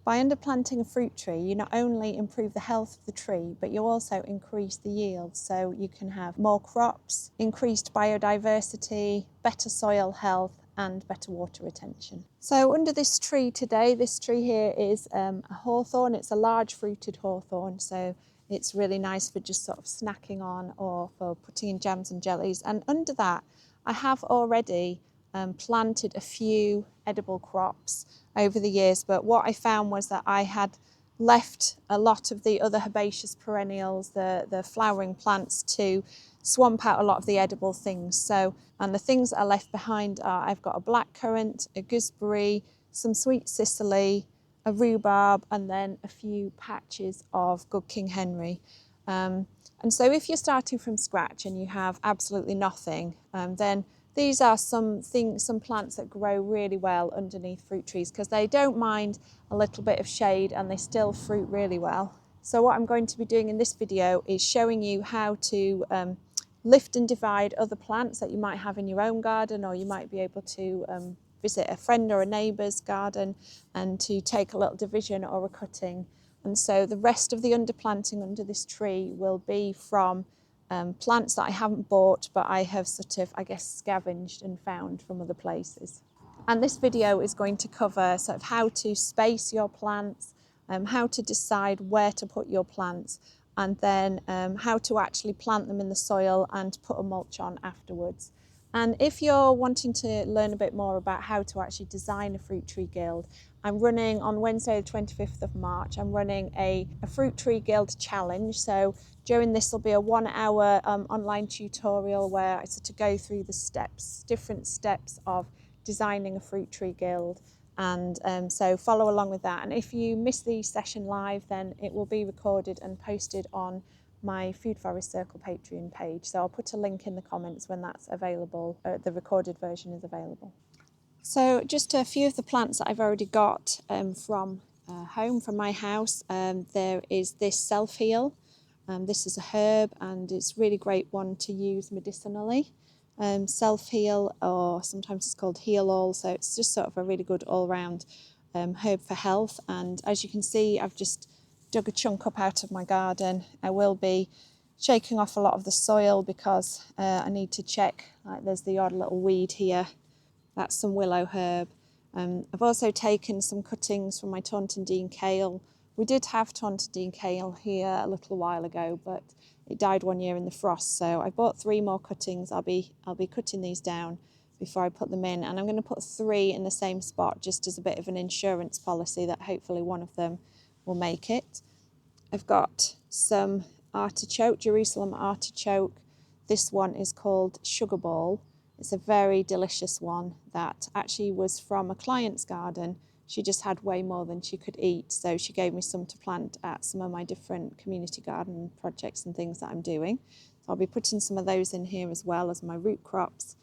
By underplanting a fruit tree, you not only improve the health of the tree, but you also increase the yield. So you can have more crops, increased biodiversity, better soil health, and better water retention. So under this tree today, this tree here is a hawthorn. It's a large fruited hawthorn, so it's really nice for just sort of snacking on or for putting in jams and jellies. And under that, I have already planted a few edible crops over the years, but what I found was that I had left a lot of the other herbaceous perennials, the flowering plants, to swamp out a lot of the edible things. So, and the things that are left behind are, I've got a blackcurrant, a gooseberry, some sweet cicely, a rhubarb, and then a few patches of good King Henry. And so if you're starting from scratch and you have absolutely nothing, then these are some plants that grow really well underneath fruit trees because they don't mind a little bit of shade and they still fruit really well. So what I'm going to be doing in this video is showing you how to lift and divide other plants that you might have in your own garden, or you might be able to visit a friend or a neighbour's garden and to take a little division or a cutting. And so the rest of the underplanting under this tree will be from plants that I haven't bought, but I have sort of, I guess, scavenged and found from other places. And this video is going to cover sort of how to space your plants, how to decide where to put your plants, and then how to actually plant them in the soil and put a mulch on afterwards. And if you're wanting to learn a bit more about how to actually design a fruit tree guild, I'm running on Wednesday the 25th of March, I'm running a fruit tree guild challenge. So during this will be a 1 hour online tutorial where I sort of go through the steps, different steps of designing a fruit tree guild. And so follow along with that. And if you miss the session live, then it will be recorded and posted on my Food Forest Circle Patreon page. So I'll put a link in the comments when that's available, the recorded version is available. So just a few of the plants that I've already got from home, from my house. There is this self-heal. This is a herb and it's a really great one to use medicinally. Self-heal, or sometimes it's called heal-all, so it's just sort of a really good all-round herb for health. And as you can see, I've just dug a chunk up out of my garden. I will be shaking off a lot of the soil because I need to check, like there's the odd little weed here. That's some willow herb. I've also taken some cuttings from my Taunton Dean kale. We did have Taunton Dean kale here a little while ago, but it died one year in the frost. So I bought 3 more cuttings. I'll be cutting these down before I put them in, and I'm going to put 3 in the same spot just as a bit of an insurance policy that hopefully one of them will make it. I've got some artichoke, Jerusalem artichoke. This one is called Sugar Ball. It's a very delicious one that actually was from a client's garden. She just had way more than she could eat, so she gave me some to plant at some of my different community garden projects and things that I'm doing. So I'll be putting some of those in here as well as my root crops.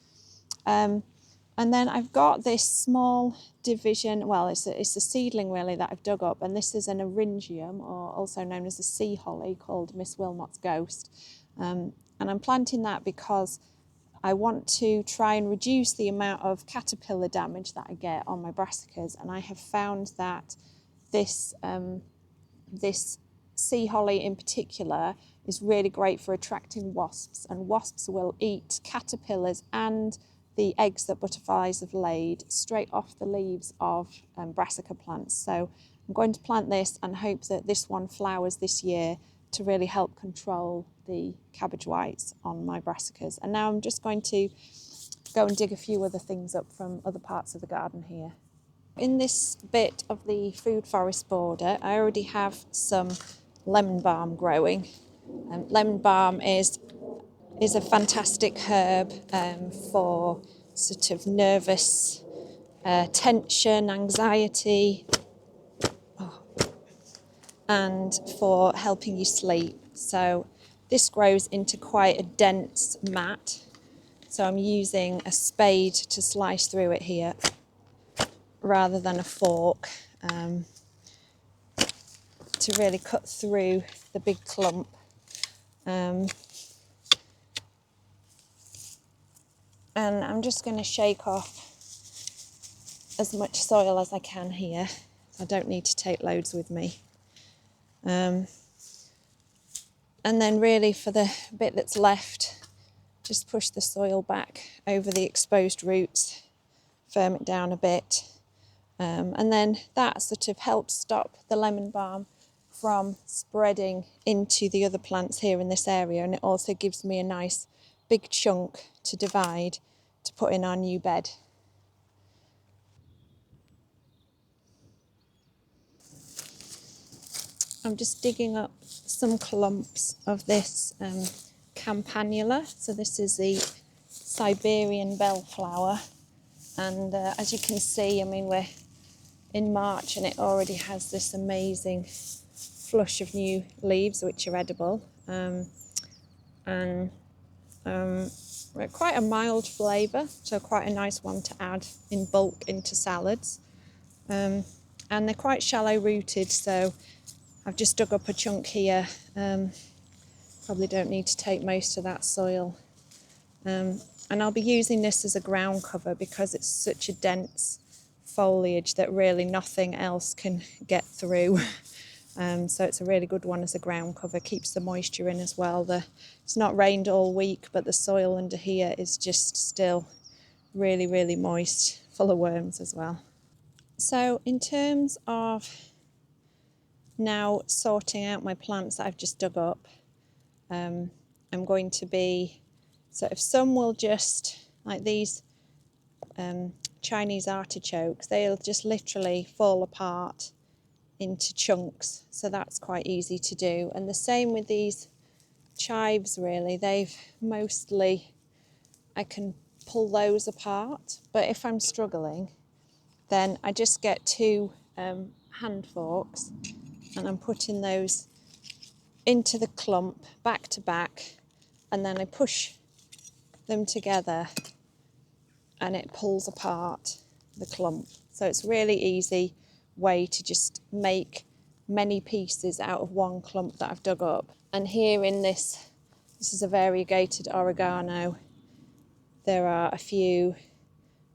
And then I've got this small division, well, it's a seedling really that I've dug up, and this is an eryngium, or also known as a sea holly, called Miss Wilmot's Ghost. And I'm planting that because I want to try and reduce the amount of caterpillar damage that I get on my brassicas, and I have found that this sea holly in particular is really great for attracting wasps, and wasps will eat caterpillars and the eggs that butterflies have laid straight off the leaves of brassica plants. So I'm going to plant this and hope that this one flowers this year to really help control the cabbage whites on my brassicas. And now I'm just going to go and dig a few other things up from other parts of the garden here. In this bit of the food forest border, I already have some lemon balm growing. Lemon balm is a fantastic herb for sort of nervous tension, anxiety, and for helping you sleep. So this grows into quite a dense mat. So I'm using a spade to slice through it here rather than a fork to really cut through the big clump. And I'm just going to shake off as much soil as I can here. So I don't need to take loads with me. And then really for the bit that's left, just push the soil back over the exposed roots, firm it down a bit. And then that sort of helps stop the lemon balm from spreading into the other plants here in this area, and it also gives me a nice big chunk to divide to put in our new bed. I'm just digging up some clumps of this campanula. So this is the Siberian bellflower, and as you can see, I mean, we're in March and it already has this amazing flush of new leaves which are edible, and quite a mild flavour, so quite a nice one to add in bulk into salads. And they're quite shallow rooted, so I've just dug up a chunk here. Probably don't need to take most of that soil. And I'll be using this as a ground cover because it's such a dense foliage that really nothing else can get through. So it's a really good one as a ground cover, keeps the moisture in as well. It's not rained all week, but the soil under here is just still really, really moist, full of worms as well. So in terms of now sorting out my plants that I've just dug up, I'm going to be sort of, some will just, like these Chinese artichokes, they'll just literally fall apart into chunks, so that's quite easy to do. And the same with these chives, really, they've mostly, I can pull those apart, but if I'm struggling, then I just get two hand forks and I'm putting those into the clump back to back, and then I push them together and it pulls apart the clump. So it's really easy way to just make many pieces out of one clump that I've dug up. And here in this is a variegated oregano. There are a few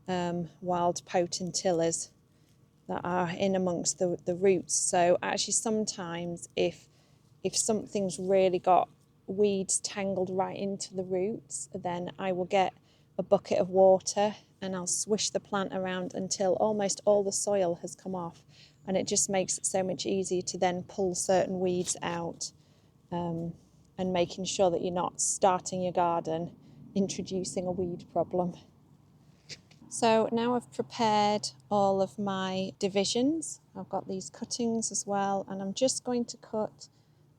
wild potentillas that are in amongst the roots. So actually sometimes if something's really got weeds tangled right into the roots, then I will get a bucket of water and I'll swish the plant around until almost all the soil has come off, and it just makes it so much easier to then pull certain weeds out, and making sure that you're not starting your garden introducing a weed problem. So now I've prepared all of my divisions. I've got these cuttings as well, and I'm just going to cut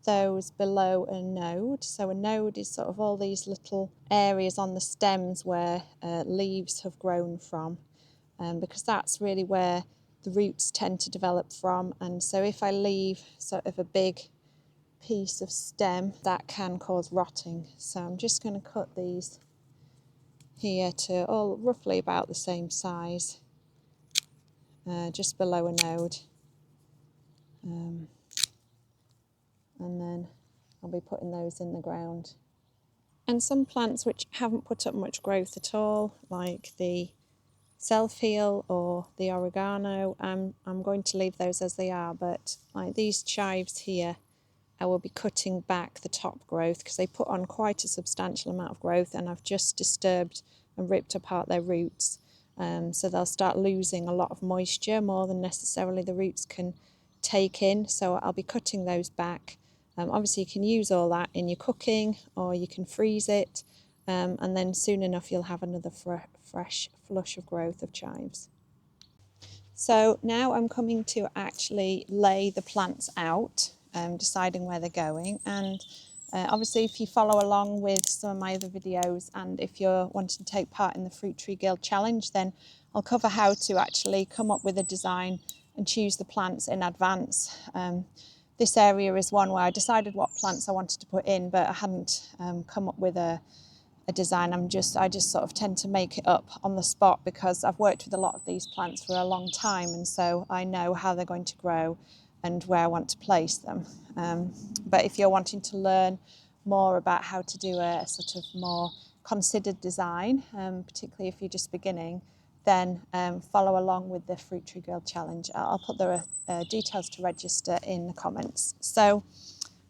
those below a node. So a node is sort of all these little areas on the stems where leaves have grown from, because that's really where the roots tend to develop from. And so if I leave sort of a big piece of stem, that can cause rotting. So I'm just going to cut these here to all roughly about the same size, just below a node. And then I'll be putting those in the ground. And some plants which haven't put up much growth at all, like the self-heal or the oregano, I'm going to leave those as they are, but like these chives here, I will be cutting back the top growth because they put on quite a substantial amount of growth, and I've just disturbed and ripped apart their roots. So they'll start losing a lot of moisture, more than necessarily the roots can take in. So I'll be cutting those back. Obviously you can use all that in your cooking, or you can freeze it, and then soon enough you'll have another fresh flush of growth of chives. So now I'm coming to actually lay the plants out, deciding where they're going. And obviously if you follow along with some of my other videos, and if you're wanting to take part in the Fruit Tree Guild Challenge, then I'll cover how to actually come up with a design and choose the plants in advance. This area is one where I decided what plants I wanted to put in, but I hadn't come up with a design. I just sort of tend to make it up on the spot because I've worked with a lot of these plants for a long time, and so I know how they're going to grow and where I want to place them. But if you're wanting to learn more about how to do a sort of more considered design, particularly if you're just beginning, then follow along with the Fruit Tree Girl Challenge. I'll put the details to register in the comments. So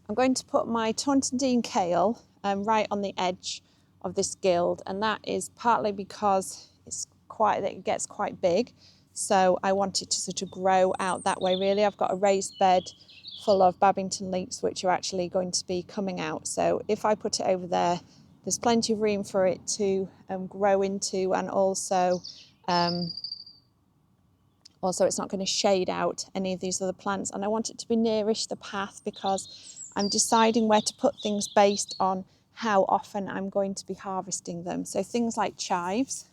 I'm going to put my Taunton kale right on the edge of this guild, and that is partly because it gets quite big, so I want it to sort of grow out that way really. I've got a raised bed full of Babington leeks which are actually going to be coming out, so if I put it over there, there's plenty of room for it to grow into, and also it's not going to shade out any of these other plants. And I want it to be nearish the path because I'm deciding where to put things based on how often I'm going to be harvesting them. So things like chives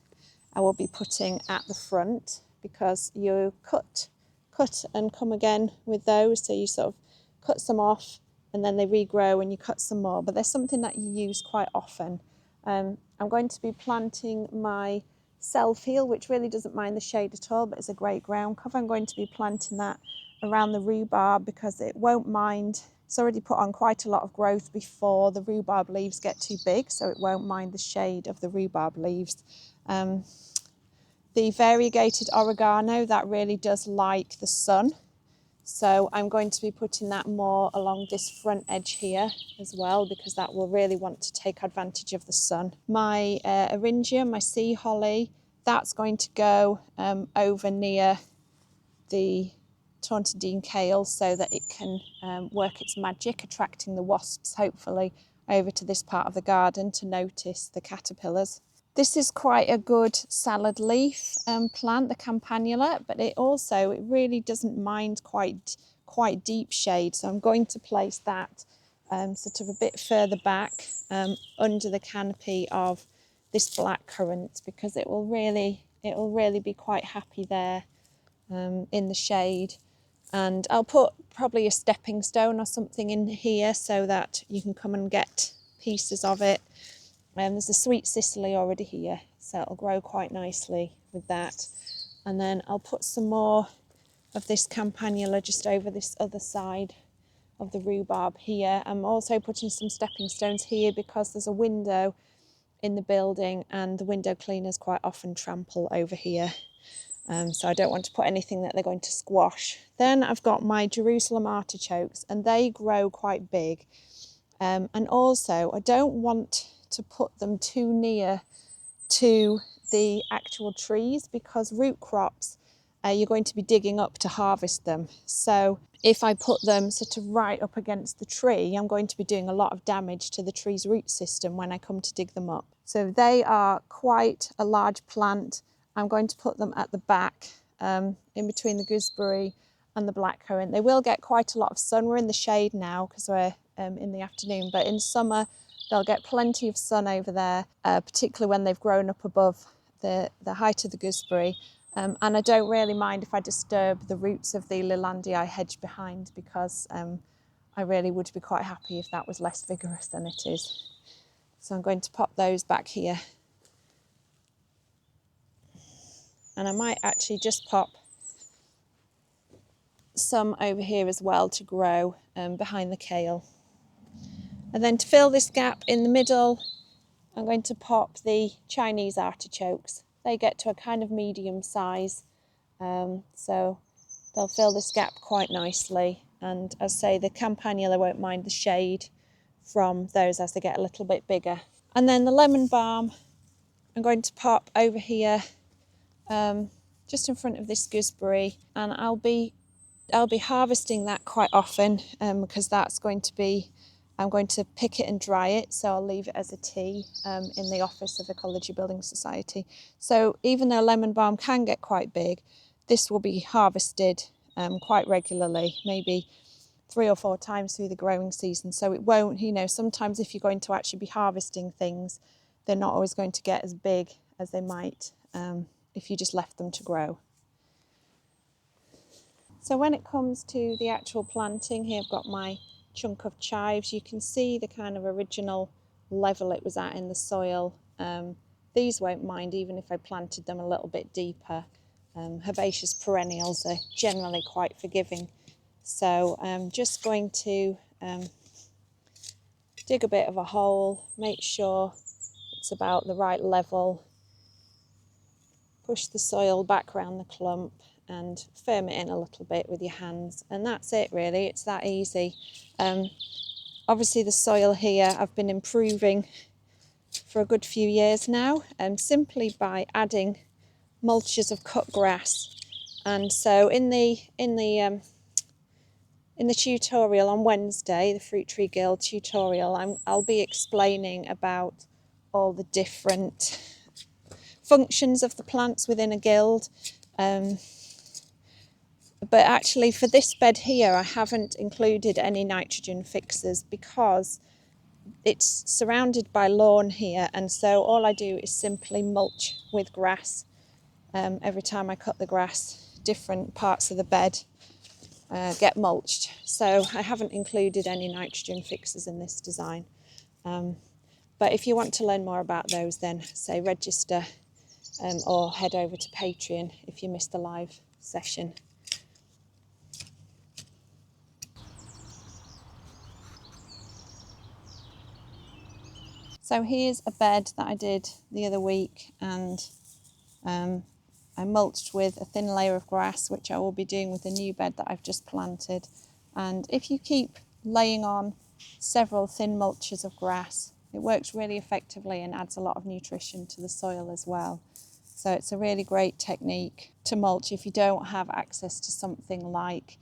I will be putting at the front, because you cut and come again with those. So you sort of cut some off and then they regrow and you cut some more, but there's something that you use quite often. I'm going to be planting my self-heal, which really doesn't mind the shade at all, but it's a great ground cover. I'm going to be planting that around the rhubarb because it won't mind. It's already put on quite a lot of growth before the rhubarb leaves get too big, so it won't mind the shade of the rhubarb leaves. The variegated oregano, that really does like the sun, so I'm going to be putting that more along this front edge here as well, because that will really want to take advantage of the sun. My eryngium, my sea holly, that's going to go over near the Taunton kale so that it can work its magic, attracting the wasps hopefully over to this part of the garden to notice the caterpillars. This is quite a good salad leaf plant, the campanula, but it really doesn't mind quite deep shade. So I'm going to place that sort of a bit further back under the canopy of this blackcurrant, because it will really be quite happy there in the shade. And I'll put probably a stepping stone or something in here so that you can come and get pieces of it. There's a sweet Sicily already here, so it'll grow quite nicely with that. And then I'll put some more of this campanula just over this other side of the rhubarb here. I'm also putting some stepping stones here because there's a window in the building and the window cleaners quite often trample over here. So I don't want to put anything that they're going to squash. Then I've got my Jerusalem artichokes, and they grow quite big. And also I don't want to put them too near to the actual trees, because root crops you're going to be digging up to harvest them. So if I put them sort of right up against the tree, I'm going to be doing a lot of damage to the tree's root system when I come to dig them up. So they are quite a large plant. I'm going to put them at the back in between the gooseberry and the blackcurrant. They will get quite a lot of sun. We're in the shade now because we're in the afternoon, but in summer they'll get plenty of sun over there, particularly when they've grown up above the height of the gooseberry. And I don't really mind if I disturb the roots of the Lelandii hedge behind, because I really would be quite happy if that was less vigorous than it is. So I'm going to pop those back here. And I might actually just pop some over here as well to grow behind the kale. And then to fill this gap in the middle, I'm going to pop the Chinese artichokes. They get to a kind of medium size, so they'll fill this gap quite nicely. And as I say, the campanula won't mind the shade from those as they get a little bit bigger. And then the lemon balm, I'm going to pop over here just in front of this gooseberry, and I'll be harvesting that quite often because that's going to be, I'm going to pick it and dry it, so I'll leave it as a tea in the office of Ecology Building Society. So even though lemon balm can get quite big, this will be harvested quite regularly, maybe 3 or 4 times through the growing season. So it won't, sometimes if you're going to actually be harvesting things, they're not always going to get as big as they might if you just left them to grow. So when it comes to the actual planting, here I've got my chunk of chives. You can see the kind of original level it was at in the soil. These won't mind even if I planted them a little bit deeper. Herbaceous perennials are generally quite forgiving. So I'm just going to dig a bit of a hole, make sure it's about the right level. push the soil back around the clump and firm it in a little bit with your hands, and that's it really. It's that easy. Obviously the soil here I've been improving for a good few years now, simply by adding mulches of cut grass. And so in the tutorial on Wednesday, the Fruit Tree Guild tutorial, I'll be explaining about all the different functions of the plants within a guild. But actually for this bed here, I haven't included any nitrogen fixers because it's surrounded by lawn here, and so all I do is simply mulch with grass. Every time I cut the grass, different parts of the bed get mulched. So I haven't included any nitrogen fixers in this design. But if you want to learn more about those, then say register or head over to Patreon if you missed the live session. So here's a bed that I did the other week, and I mulched with a thin layer of grass, which I will be doing with the new bed that I've just planted. And if you keep laying on several thin mulches of grass, it works really effectively and adds a lot of nutrition to the soil as well. So it's a really great technique to mulch if you don't have access to something like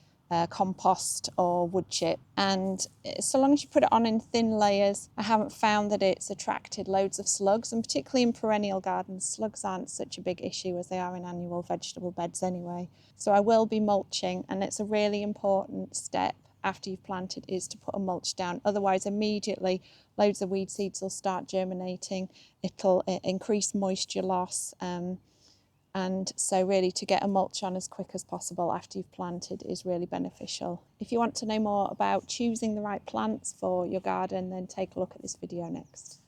compost or wood chip. And so long as you put it on in thin layers, I haven't found that it's attracted loads of slugs, and particularly in perennial gardens, slugs aren't such a big issue as they are in annual vegetable beds anyway. So I will be mulching, and it's a really important step after you've planted is to put a mulch down. Otherwise, immediately loads of weed seeds will start germinating. It'll increase moisture loss. And so really to get a mulch on as quick as possible after you've planted is really beneficial. If you want to know more about choosing the right plants for your garden, then take a look at this video next.